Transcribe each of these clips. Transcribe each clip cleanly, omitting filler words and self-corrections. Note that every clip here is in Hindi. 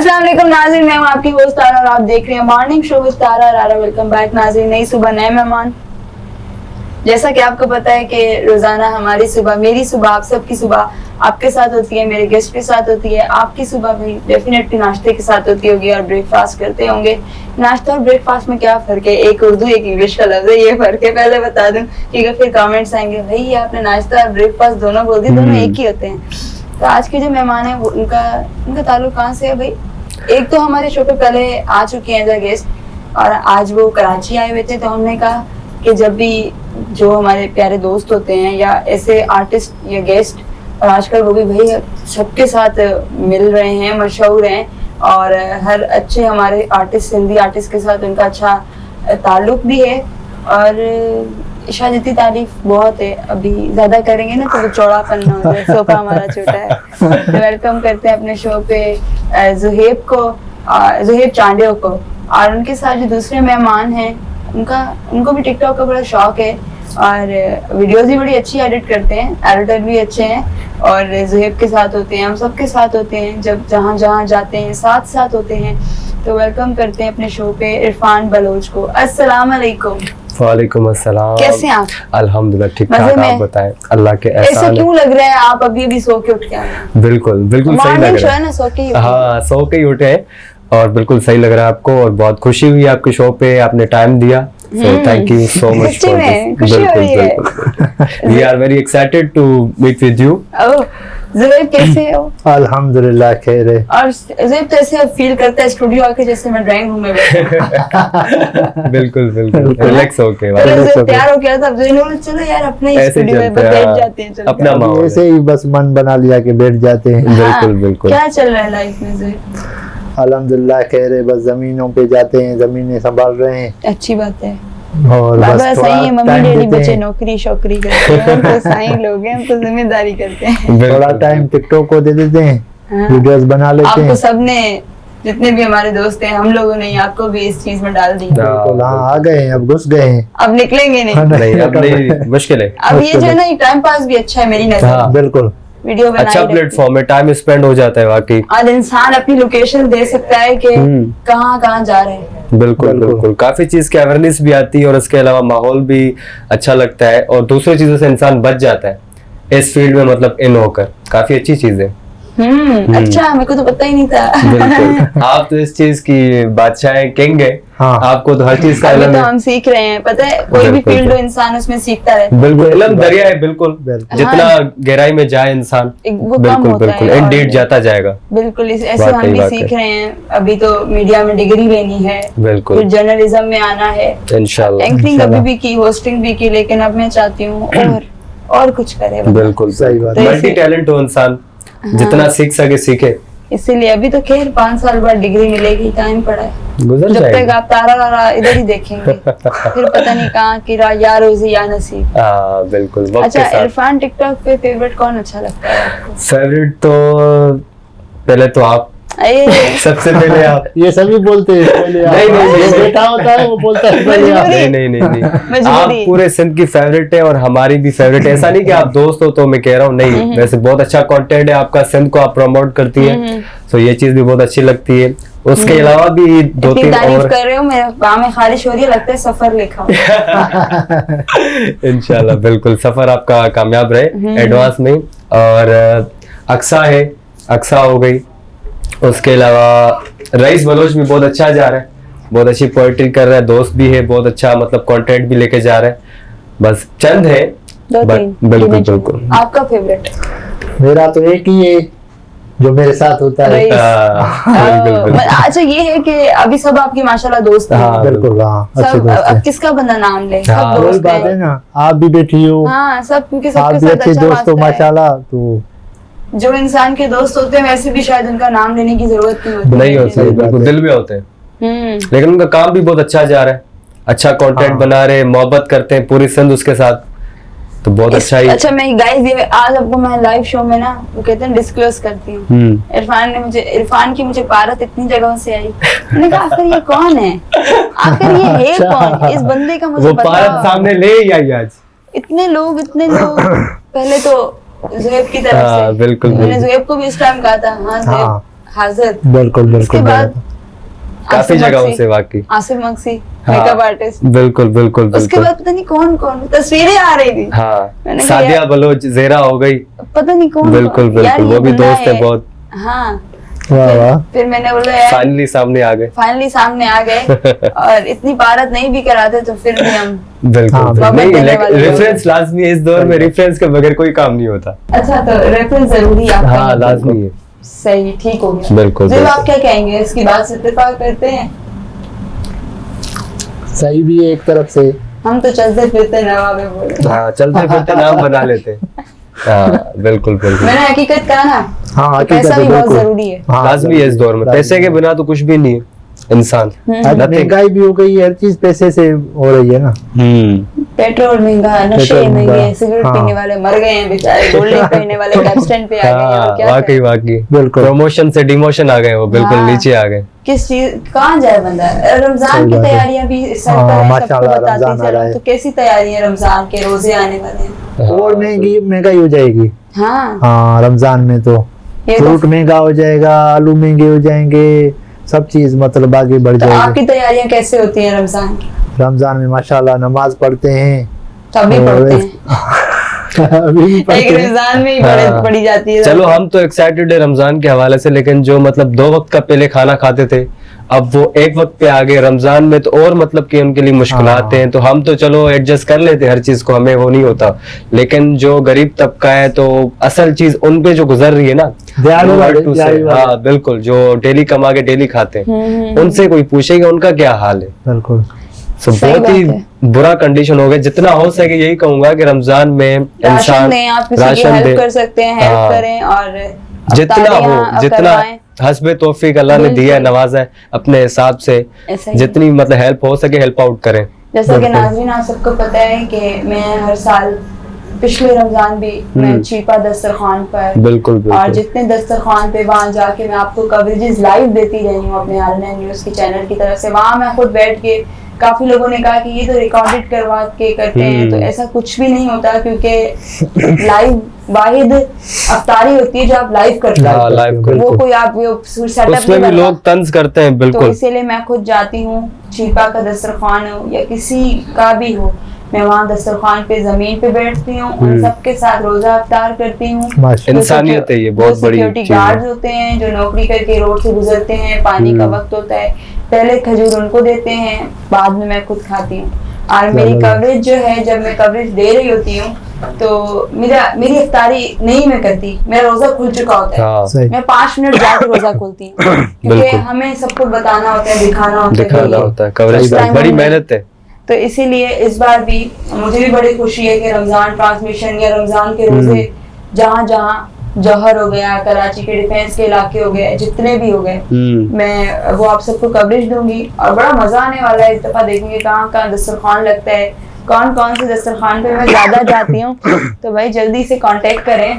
अस्सलाम वालेकुम नाज़रीन, मैं हूं आपकी होस्ट तारा और आप देख रहे हैं मॉर्निंग शो विद तारा रारा। वेलकम बैक नाज़रीन। नई सुबह नए मेहमान। जैसा कि आपको पता है कि रोजाना हमारी सुबह, मेरी सुबह, आप सबकी सुबह आपके साथ होती है, मेरे गेस्ट के साथ होती है। आपकी सुबह भी डेफिनेटली नाश्ते के साथ होती होगी और ब्रेकफास्ट करते होंगे। नाश्ता और ब्रेकफास्ट में क्या फर्क है? एक उर्दू एक इंग्लिश का लफ्ज है, ये फर्क है। पहले बता दूं क्योंकि फिर कमेंट्स आएंगे भाई ये आपने नाश्ता और ब्रेकफास्ट दोनों बोल दिए, दोनों एक ही होते हैं। तो आज के जो मेहमान है उनका ताल्लुक कहाँ से है भाई? एक तो हमारे शो पे पहले आ चुके हैं एज अ गेस्ट और आज वो कराची आए हुए थे। तो हमने कहा कि जब भी जो हमारे प्यारे दोस्त होते हैं या ऐसे आर्टिस्ट या गेस्ट, और आजकल वो भी भाई सबके साथ मिल रहे हैं, मशहूर हैं और हर अच्छे हमारे आर्टिस्ट, हिंदी आर्टिस्ट के साथ उनका अच्छा ताल्लुक भी है और शायद इतनी तारीफ बहुत है, अभी ज्यादा करेंगे ना तो वो चौड़ापन ना हो जाए, सोफा हमारा छोटा है। तो वेलकम करते हैं अपने शो पे ज़ुहैब को, ज़ुहैब चांडियो को। और उनके साथ जो दूसरे मेहमान हैं उनको भी टिकटॉक का बड़ा शौक है और वीडियोस भी बड़ी अच्छी एडिट करते हैं, एडिटर भी अच्छे हैं। और ज़ुहैब के साथ होते हैं, हम सबके साथ होते हैं, जब जहाँ जहाँ जाते हैं साथ होते हैं। तो वेलकम करते हैं अपने शो पे इरफान बलोच को। अस्सलाम वालेकुम। वालेकुम अस्सलाम। कैसे हैं आप? अल्हम्दुलिल्लाह ठीक ठाक, आप बताएं। अल्लाह के एहसान ऐसा क्यों लग रहा है आप अभी सो के उठ के आए हैं? बिल्कुल बिल्कुल सही लग रहा है ना, सो के ही हाँ, सो के ही उठे हैं और बिल्कुल सही लग रहा है आपको और बहुत खुशी हुई आपके शो पे, आपने टाइम दिया। So thank you so much for this. बिल्कुल We are very excited to meet with you. Zuhaib कैसे हो? अल्हम्दुलिल्लाह खैर है। और ज़ुहैब कैसे फील करता है स्टूडियो आके जैसे मैं ड्राइंग रूम में बैठा? बिल्कुल रिलैक्स होके तैयार हो गया था, चलो यार अपने स्टूडियो में बैठ जाते हैं, चलो अपना माहौल ऐसे ही बस मन बना लिया कि बैठ जाते हैं। बिल्कुल क्या चल रहा है लाइफ में ज़ुहैब? अल्हम्दुलिल्लाह खैर है, बस जमीनों पे जाते हैं, जमीनें संभाल रहे हैं। अच्छी बात है। और बस सही है, मम्मी डैडी बच्चे नौकरी शौकरी करते हैं, हम तो साई लोग हैं, हम तो जिम्मेदारी करते हैं। थोड़ा टाइम टिकटॉक को दे देते हैं, वीडियोस बना लेते हैं। आपको सबने, जितने भी हमारे दोस्त हैं, हम लोगों ने आपको भी इस चीज में डाल दी। बिल्कुल हाँ, आ गए हैं, अब घुस गए हैं, अब निकलेंगे नहीं। अब नहीं, मुश्किल है। अब ये जो है ना टाइम पास भी अच्छा है मेरी नजर। बिल्कुल वीडियो अच्छा प्लेटफॉर्म है, टाइम स्पेंड हो जाता है वाकई। आज इंसान अपनी लोकेशन दे सकता है कि कहाँ जा रहे हैं। बिल्कुल काफी चीज की अवेयरनेस भी आती है और उसके अलावा माहौल भी अच्छा लगता है और दूसरी चीजों से इंसान बच जाता है इस फील्ड में, मतलब इन होकर काफी अच्छी चीज है। अच्छा, मेरे को तो पता ही नहीं था। बिल्कुल आप तो इस चीज की बादशाह है, किंग है। हाँ। आपको तो हर चीज का इल्म है। तो हम सीख रहे हैं, पता है कोई भी फील्ड हो इंसान उसमें सीखता रहता है। बिल्कुल इल्म दरिया है, बिल्कुल जितना गहराई में जाए इंसान बिल्कुल इंडीड जाता जाएगा। बिल्कुल ऐसे हम भी सीख रहे हैं। अभी तो मीडिया में डिग्री लेनी है, बिल्कुल फिर जर्नलिज्म में आना है, इंशाल्लाह। एंकरिंग अभी भी की, होस्टिंग भी की, लेकिन अब मैं चाहती हूँ और कुछ करे। बिल्कुल सही बात, मल्टी टैलेंट हो इंसान, जितना सीख सके सीखे। इसीलिए अभी तो खैर 5 साल बाद डिग्री मिलेगी, टाइम पड़ा है, गुजर जब तक आप तारा इधर ही देखेंगे फिर पता नहीं कहाँ की या रोजी या नसीब। बिल्कुल। अच्छा इरफान, टिकटॉक पे फेवरेट कौन अच्छा लगता है आपको? फेवरेट तो पहले तो आप सबसे पहले आप। ये सभी बोलते हैं पहले आप। नहीं बेटा होता है वो बोलता है पहले आप। नहीं आप पूरे सिंध की फेवरेट है और हमारी भी फेवरेट है। ऐसा नहीं कि आप दोस्त हो तो मैं कह रहा हूँ, नहीं, वैसे बहुत अच्छा कंटेंट है आपका, सिंध को आप प्रमोट करती है, तो ये चीज भी बहुत अच्छी लगती है। उसके अलावा भी 2-3 और कर रहे हो, मेरे बाह में खारिश हो रही है, लगता है सफर लिखा इंशाल्लाह बिल्कुल सफर आपका कामयाब रहे एडवांस में। और अक्सा हो गई, उसके अलावा रईस बलोच भी बहुत अच्छा जा रहा है, बहुत अच्छी पोएट्री कर रहा है, दोस्त भी है, बहुत अच्छा मतलब कंटेंट भी लेके जा रहा है। बस चंद है बिल्कुल। आपका फेवरेट? मेरा तो एक ही है जो मेरे साथ होता है। अच्छा ये है कि अभी सब आपकी माशाल्लाह दोस्त हैं। बिल्कुल अच्छे दोस्त हैं। अब किसका बंदा नाम ले, सब वही बात है ना, आप भी बैठी हो, सब क्योंकि आप भी अच्छे दोस्त हो माशाल्लाह। तो जो इंसान के दोस्त होते हैं वैसे भी शायद उनका नाम लेने की जरूरत नहीं होती, बिल्कुल दिल में होते हैं। लेकिन उनका काम भी बहुत अच्छा जा रहा है, अच्छा कंटेंट बना रहे, मोहब्बत करते हैं पूरी सिंध उसके साथ, तो बहुत अच्छा ही। अच्छा मैं गाइस ये आज आपको मैं लाइव शो में ना वो कहते हैं डिस्क्लोज करती हूँ। इरफान की मुझे पारत इतनी जगहों से आई, मैंने कहा आखिर ये कौन है, आखिर ये है कौन, इस बंदे का मुझे पता। पारत सामने ले आई आज, इतने लोग पहले तो ज़ुहैब की तरफ से बिल्कुल मैंने ज़ुहैब को भी इस टाइम कहा था, हाँ हाजिर। बिल्कुल उसके बिल्कुल बाद काफी जगहों से वाकई। आसिफ मक्सी हाँ, मेकअप आर्टिस्ट। बिल्कुल बिल्कुल उसके बिल्कुल। बाद पता नहीं कौन कौन तस्वीरें आ रही थी। हाँ, मैंने कहा सादिया यार, बलोच, ज़ेरा हो गई। पता नहीं कौन बिल्कुल कौन। यार, बिल्कुल, ये वो भी बंदा दोस्त है बहुत। हाँ, वाह वाह। फिर मैंने बोला यार फाइनली सामने आ गए। फाइनली सामने आ गए और इतनी भारत नहीं भी कराते तो फिर भी हम बिल्कुल हाँ, बिल्कुल। मोहब्बत देने वाले नहीं, लोग रेफरेंस लाजमी है इस दौर में, रेफरेंस के बगैर कोई काम नहीं होता। अच्छा तो रेफरेंस जरूरी है आपका। हाँ, लाजमी है। सही, ठीक हो गया। बिल्कुल, जब बिल्कुल। आप क्या कहेंगे, इसकी बात से इत्तेफाक करते हैं? सही भी है एक तरफ से। हम तो चलते फिरते नवाब है बोले। हाँ, चलते फिरते नाम बना लेते। हाँ, बिल्कुल बिल्कुल। मैंने हकीकत कहा ना, हाँ, तो हकीकत पैसा है, भी बहुत बिल्कुल। जरूरी है। हाँ, लाजमी है इस दौर में, पैसे के बिना तो कुछ भी नहीं है इंसान। आज Nothing। महंगाई भी हो गई है, हर चीज पैसे से हो रही है ना। पेट्रोल महंगा, नशे पेट्रोल महंगे, महंगा, सिगरेट हाँ। पीने वाले मर गए हैं बेचारे, गोल्ड नहीं पहनने वाले कैब स्टैंड पे आ गए हैं। हाँ, और क्या वाकई करें? वाकई। बिल्कुल। प्रमोशन से डिमोशन आ गए, वो बिल्कुल हाँ। नीचे आ गए। किस चीज कहाँ जाए बंदा? रमजान सही की बात है। तैयारियां भी सर हाँ, पर है, सबको माशाल्लाह, बताती रमजान आ रहा चलो। है। तो कैसी तैयारियां रमजान के, रोजे आने वाले हैं। और महंगाई हो जाएगी। हाँ, हाँ, रमजान में तो ये तो फ्रूट महंगा हो जाएगा, आलू महंगे हो जाएंगे, सब चीज मतलब आगे बढ़ तो जाएगी। आपकी तैयारियां कैसे होती हैं रमजान की? रमजान में माशाल्लाह नमाज पढ़ते हैं। तभी और पढ़ते हैं। अभी भी पढ़ते एक हैं। रमजान में ही हाँ। पढ़ी जाती है। चलो, हम तो एक्साइटेड है रमजान के हवाले से, लेकिन जो मतलब 2 वक्त का पहले खाना खाते थे, अब वो 1 वक्त पे आ गए रमजान में, तो और मतलब कि उनके लिए मुश्किलात हैं। तो हम तो चलो एडजस्ट कर लेते हर चीज को, हमें वो नहीं होता। लेकिन जो गरीब तबका है, तो असल चीज उन पे जो गुजर रही है ना, दिहाड़ी वो वाले, हर टू से- दिहाड़ी वाले। हाँ बिल्कुल, जो डेली कमा के डेली खाते हैं, उनसे कोई पूछेगा उनका क्या हाल है। बिल्कुल। So, सही बहुत ही बात है। बुरा कंडीशन हो गया। जितना हो सके यही कहूंगा कि रमजान में राशन इंसान दें, आप किसी की राशन हेल्प दे। कर सकते हैं, हेल्प हाँ। करें। और जितना अफ्तारियां हो, जितना करवाएं। हस्बे तौफीक अल्लाह ने दिया है, बिल्कुल। नवाजा है अपने हिसाब से, ऐसा ही। जितनी मतलब हेल्प हो सके हेल्प आउट करें। जैसा कि बिल्कुल। नाज़रीन आप सबको पता है कि मैं हर साल, पिछले रमजान भी मैं चीपा दस्तरखान पर, बिल्कुल और बिल्कुल। जितने दस्तरखान पे वहाँ जाके मैं आपको कवरेजेस लाइव देती रही हूँ अपने आलना न्यूज के चैनल की तरफ से। वहाँ मैं खुद बैठ के, काफी लोगों ने कहा कि ये तो रिकॉर्डेड करवा के करते हैं, तो ऐसा कुछ भी नहीं होता, क्योंकि लाइव वाहिद अफ्तारी होती है जो आप लाइव करते हाँ, हो। लाइव वो बिल्कुल। कोई आप सेटअप उसमें भी लोग तंज करते हैं, तो बिल्कुल। इसीलिए मैं खुद जाती हूँ, चीपा का दस्तरखान हो या किसी का भी हो, मैं वहाँ दस्तरखान पे जमीन पे बैठती हूँ, उन सबके साथ रोजा अफ्तार करती हूँ। माशाल्लाह। इंसानियत है ये, बहुत बड़ी सिक्योरिटी चीज है। गार्ड्स होते हैं जो नौकरी करके रोड से गुजरते हैं, पानी का वक्त होता है, पहले खजूर उनको देते हैं, बाद में मैं खुद खाती हूँ। और मेरी कवरेज जो है, जब मैं कवरेज दे रही होती हूँ तो मेरी इफ्तारी नहीं मैं करती, मेरा रोजा खुल चुका होता है। हाँ, सही। मैं 5 मिनट जाके रोजा खोलती हूँ, क्योंकि बिल्कुल। हमें सबको बताना होता है, दिखाना होता है दिखाना कि- होता है, कवरेज इस टाइम बड़ी हमने- मेहनत है। तो इसीलिए इस बार भी मुझे भी बड़ी खुशी है कि रमजान ट्रांसमिशन या रमजान के रोजे जहाँ जहाँ, जौहर हो गया, कराची के डिफेंस के इलाके हो गए, जितने भी हो गए, मैं वो आप सबको कवरेज दूंगी। और बड़ा मजा आने वाला है, इस दफा देखेंगे कहाँ कहाँ दस्तरखान लगता है, कौन कौन से दस्तरखान पे मैं ज्यादा जाती हूँ। तो भाई जल्दी से कांटेक्ट करें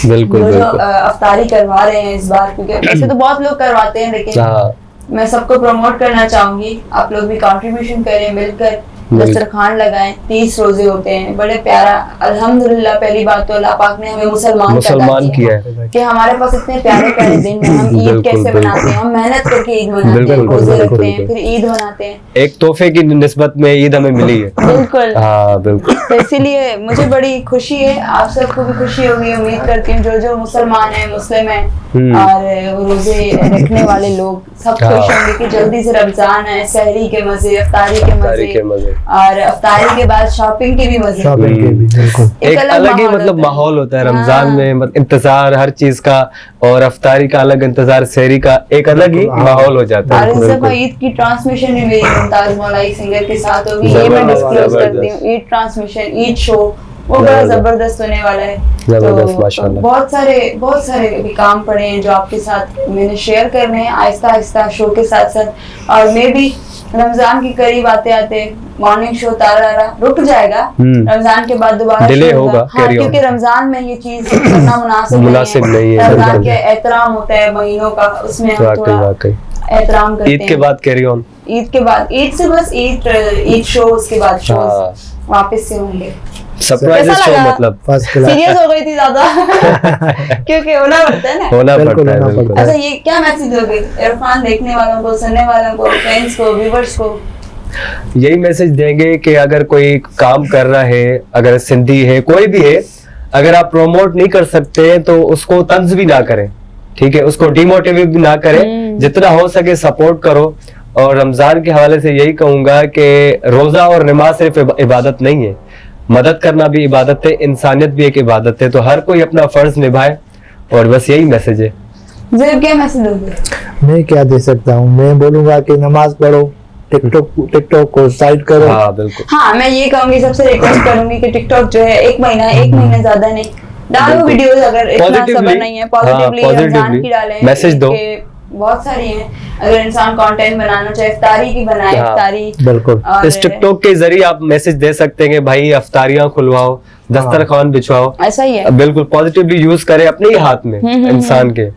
बिल्कुल जो बिल्कुल। अफ्तारी करवा रहे हैं इस बार, क्योंकि वैसे तो बहुत लोग करवाते हैं, लेकिन हाँ, मैं सबको प्रमोट करना चाहूंगी, आप लोग भी कंट्रीब्यूशन करें, मिलकर दस्तरखान लगाएं। 30 रोजे होते हैं, बड़े प्यारा। अल्हम्दुलिल्लाह, पहली बात तो अल्लाह पाक ने हमें मुसलमान किया है। कि हमारे पास इतने प्यारे प्यारे दिन में हम ईद बिल्कुल, कैसे बिल्कुल। मनाते हैं, हम मेहनत करके ईद मनाते हैं, बिल्कुल, रोजे बिल्कुल, रखते हैं, बिल्कुल। फिर ईद मनाते हैं। एक तोहफे की निस्बत में ईद हमें मिली है। बिल्कुल। हाँ बिल्कुल। तो इसीलिए मुझे बड़ी खुशी है, आप सबको भी खुशी होगी, उम्मीद करती हूँ। जो जो मुसलमान है, मुस्लिम है और वो रोजे रखने वाले लोग सब खुश होंगे कि जल्दी से रमजान है, सहरी के मजे, अफ्तारी के मजे, और अफ्तारी के बाद शॉपिंग के भी मजे। शॉपिंग के भी बिल्कुल। एक अलग ही माहौल मतलब होता है। माहौल होता है हाँ। रमजान में, मतलब इंतजार हर चीज का, और अफ्तारी का अलग इंतजार, सहरी का एक अलग ही हाँ। माहौल हो जाता और है। इस दफा बिल्कुल। ईद की ट्रांसमिशन भी मेरी मुमताज मौलाई सिंगर के साथ होगी, ये मैं जबरदस्त, डिस्क्लोज करती जबरदस्त। हूँ। ईद ट्रांसमिशन, ईद शो, वो बड़ा जबरदस्त। जबरदस्त होने वाला है। जबरदस्त, तो माशाल्लाह। बहुत सारे भी काम पड़े हैं जो आपके साथ मैंने शेयर करने हैं आहिस्ता आहिस्ता शो के साथ साथ। और मैं भी रमजान के करीब आते आते मॉर्निंग शो तारा रुक जाएगा, रमजान के बाद दोबारा डिले शो होगा, हाँ, carry on। क्योंकि रमजान में ये चीज करना मुनासिब नहीं है, रमजान बिल्कुल। के एहतराम होता है महीनों का, उसमें हम वाकई थोड़ा वाकई। एहतराम करते हैं। ईद के बाद कैरी ऑन। ईद के बाद, ईद से बस ईद शो, उसके बाद शो हाँ। वापस से होंगे। सरप्राइज कैसा शो लगा? मतलब फर्स्ट क्लास। सीरियस हो गई थी ज्यादा क्योंकि होना पड़ता है ना। होना बिल्कुल पड़ता है होना बिल्कुल। पड़ता अच्छा, ये क्या मैसेज दोगे इरफान देखने वालों को, सुनने वालों को, फ्रेंड्स को, व्यूवर्स को? यही मैसेज देंगे कि अगर कोई काम कर रहा है, अगर सिंधी है, कोई भी है, अगर आप प्रमोट नहीं कर सकते हैं तो उसको तंज भी ना करें, ठीक है, उसको डिमोटिवेट भी ना करें, जितना हो सके सपोर्ट करो। और रमजान के हवाले से यही कहूंगा कि रोजा और नमाज सिर्फ इबादत नहीं है, मदद करना भी इबादत है, इंसानियत भी एक इबादत है, तो हर कोई अपना फर्ज निभाए, और बस यही मैसेज है। ज़रूर, क्या मैसेज दोगे? मैं क्या दे सकता हूँ, मैं बोलूंगा कि नमाज पढ़ो, टिकटॉक को साइड करो। हाँ बिल्कुल। हाँ, मैं ये कहूंगी, सबसे रिक्वेस्ट करूंगी कि टिकटॉक जो है एक महीना ज्यादा नहीं डालो बिल्कुल। वीडियोस, अगर इतना Positively, सबर नहीं है हाँ, पॉजिटिवली रमजान positively की डालें, मैसेज दो। कि बहुत सारी हैं, अगर इंसान कंटेंट बनाना चाहे इफ्तारी की बनाए, हाँ, इफ्तारी बिल्कुल। और इस टिकटॉक के जरिए आप मैसेज दे सकते हैं कि भाई अफ्तारियां खुलवाओ, दस्तरखान बिछवाओ। ऐसा ही है। बिल्कुल पॉजिटिवली यूज करें अपने ही हाथ में इंसान के,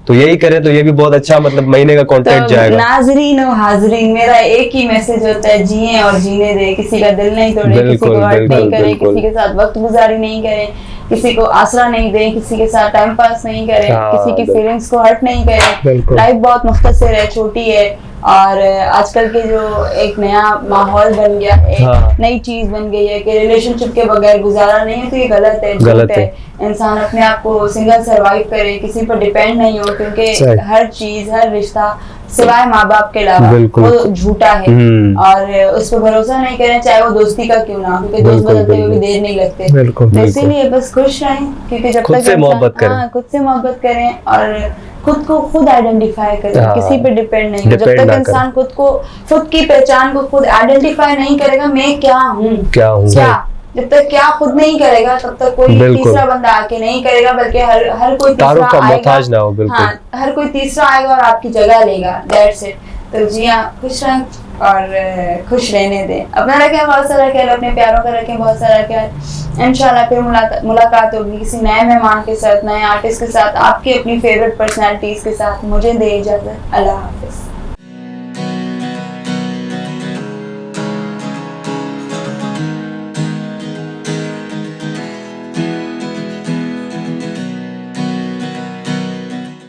तो यही करें तो ये भी बहुत अच्छा मतलब महीने का कंटेंट तो जाएगा। नाजरीन और हाजरीन, मेरा एक ही मैसेज होता है, जिए और जीने दे, किसी का दिल नहीं तोड़े, किसी बिल्कुल, को हर्ट नहीं बिल्कुल, करे, बिल्कुल। किसी के साथ वक्त गुजारी नहीं करे, किसी को आसरा नहीं दे, किसी के साथ टाइम पास नहीं करे, हाँ, किसी की बिल्कुल। फीलिंग्स को हर्ट नहीं करे। बिल्कुल। लाइफ बहुत मुख्तसर है, छोटी है, और आजकल के जो एक नया माहौल बन गया, एक हाँ। नई चीज बन गई है कि रिलेशनशिप के बगैर गुजारा नहीं है, तो ये गलत है, गलत झूठ है। इंसान अपने आप को सिंगल सरवाइव करे, किसी पर डिपेंड नहीं हो, क्योंकि सही। हर चीज, हर रिश्ता सिवाय माँ बाप के अलावा बिल्कुल। वो झूठा है, हम्म। और उस पर भरोसा नहीं करें, चाहे वो दोस्ती का क्यों ना हो, क्योंकि दोस्त बिल्कुल, बदलते हुए भी बिल्कुल। देर नहीं लगते। बिल्कुल, तो बिल्कुल। इसीलिए बस खुश रहें, क्योंकि जब खुद तक से इंसान- मोहब्बत करें। हाँ, खुद से मोहब्बत करें, और खुद को खुद आइडेंटिफाई करें, हाँ। किसी पे डिपेंड नहीं हो। जब Depend तक ना इंसान खुद की पहचान को खुद आइडेंटिफाई नहीं करेगा, मैं क्या हूँ, क्या हूँ, क्या, जब तक क्या खुद नहीं करेगा तब तक कोई बिल्कुल। तीसरा बंदा आके नहीं करेगा, बल्कि हर कोई तारुफ तीसरा का आएगा। मोहताज ना हो, बिल्कुल। हाँ, हर कोई तीसरा आएगा और आपकी जगह लेगा, दैट्स इट। तो जी हाँ, खुश रहें और खुश रहने दें, अपना रखें बहुत सारा ख्याल, अपने प्यारों का रखें बहुत सारा ख्याल। इंशाल्लाह फिर मुलाकात होगी किसी नए मेहमान के साथ, नए आर्टिस्ट के साथ, आपकी अपनी फेवरेट पर्सनैलिटीज के साथ। मुझे दे इजाजत, अल्लाह हाफिज।